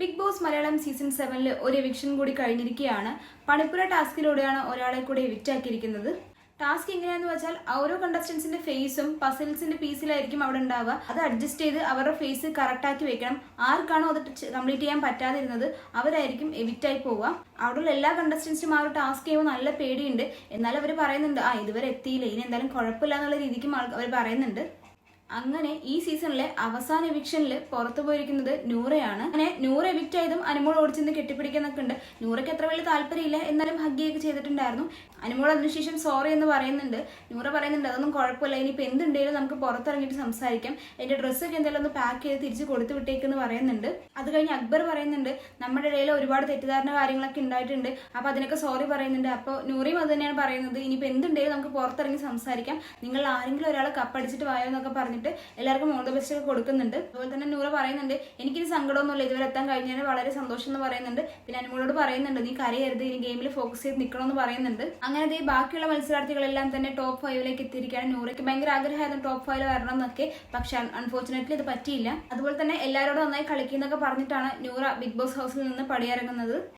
Big boss Malayalam season 7 ഒരു eviction കൂടി കഴിഞ്ഞിരിക്കുകയാണ്. പണിപ്പുര ടാസ്കിലൂടെയാണ് ഒരാളെ കൂടി എവിക്റ്റ് ആക്കിയിരിക്കുന്നത്. ടാസ്ക് എങ്ങനെയാന്ന് വെച്ചാൽ ഓരോ കണ്ടസ്റ്റൻസിന്റെ ഫേസും പസിൽസിന്റെ പീസിലായിരിക്കും അവിടെ ഉണ്ടാവുക. അത് അഡ്ജസ്റ്റ് ചെയ്ത് അവരുടെ ഫേസ് കറക്റ്റ് ആക്കി വെക്കണം. ആർക്കാണോ അത് കംപ്ലീറ്റ് ചെയ്യാൻ പറ്റാതിരുന്നത് അവരായിരിക്കും എവിക്റ്റ് ആയി പോവുക. അവിടെയുള്ള എല്ലാ കണ്ടസ്റ്റൻസിനും ആ ഒരു ടാസ്ക് ചെയ്യുമ്പോൾ നല്ല പേടിയുണ്ട്. എന്നാലും അവർ പറയുന്നുണ്ട് ഇതുവരെ എത്തിയില്ല, ഇനി എന്തായാലും കുഴപ്പമില്ല എന്നുള്ള രീതിക്കും അവർ പറയുന്നുണ്ട്. അങ്ങനെ ഈ സീസണിലെ അവസാന എവിക്ഷനിൽ പുറത്തു പോയിരിക്കുന്നത് നൂറയാണ്. അങ്ങനെ നൂറ എവിക്റ്റ് ആയതും അനുമോൾ ഓടിച്ചെന്ന് കെട്ടിപ്പിടിക്കുന്നൊക്കെ ഉണ്ട്. നൂറയ്ക്ക് അത്ര വലിയ താല്പര്യമില്ല, എന്നാലും ഹഗ്ഗിയൊക്കെ ചെയ്തിട്ടുണ്ടായിരുന്നു. അനുമോൾ അതിനുശേഷം സോറി എന്ന് പറയുന്നുണ്ട്. നൂറ പറയുന്നുണ്ട് അതൊന്നും കുഴപ്പമില്ല, ഇനിയിപ്പോൾ എന്തുണ്ടെങ്കിലും നമുക്ക് പുറത്തിറങ്ങിയിട്ട് സംസാരിക്കാം, എൻ്റെ ഡ്രസ്സൊക്കെ എന്തെങ്കിലും ഒന്ന് പാക്ക് ചെയ്ത് തിരിച്ച് കൊടുത്തു വിട്ടേക്കെന്ന് പറയുന്നുണ്ട്. അത് കഴിഞ്ഞ് അക്ബർ പറയുന്നുണ്ട് നമ്മുടെ ഇടയിൽ ഒരുപാട് തെറ്റിദ്ധാരണ കാര്യങ്ങളൊക്കെ ഉണ്ടായിട്ടുണ്ട്, അപ്പോൾ അതിനൊക്കെ സോറി പറയുന്നുണ്ട്. അപ്പോൾ നൂറയും അത് തന്നെയാണ് പറയുന്നത്, ഇനിയിപ്പോൾ എന്തുണ്ടെങ്കിലും നമുക്ക് പുറത്തിറങ്ങി സംസാരിക്കാം, നിങ്ങൾ ആരെങ്കിലും ഒരാൾ കപ്പടിച്ചിട്ട് വായോ എന്നൊക്കെ പറഞ്ഞിട്ട് എല്ലാവർക്കും ഓൾ ദ ബെസ്റ്റ് ഒക്കെ കൊടുക്കുന്നുണ്ട്. അതുപോലെ തന്നെ നൂറ പറയുന്നുണ്ട് എനിക്കിനി സങ്കടമൊന്നുമില്ല, ഇതുവരെ എത്താൻ കഴിഞ്ഞാൽ വളരെ സന്തോഷം എന്ന് പറയുന്നുണ്ട്. പിന്നെ അനുമോളോട് പറയുന്നുണ്ട് നീ കരയരുത്, ഇനി ഗെയിമിൽ ഫോക്കസ് ചെയ്ത് നിൽക്കണമെന്ന് പറയുന്നുണ്ട്. അങ്ങനെ ബാക്കിയുള്ള മത്സരാർത്ഥികളെല്ലാം തന്നെ ടോപ്പ് 5 എത്തിയിരിക്കുകയാണ്. നൂറയ്ക്ക് ഭയങ്കര ആഗ്രഹമായിരുന്നു ടോപ്പ് 5 വരണം എന്നൊക്കെ, പക്ഷെ അൺഫോർച്ചുനേറ്റ്ലി ഇത് പറ്റിയില്ല. അതുപോലെ തന്നെ എല്ലാവരോടും നന്നായി കളിക്കുന്നൊക്കെ പറഞ്ഞിട്ടാണ് നൂറ ബിഗ് ബോസ് ഹൗസിൽ നിന്ന് പടിയിറങ്ങുന്നത്.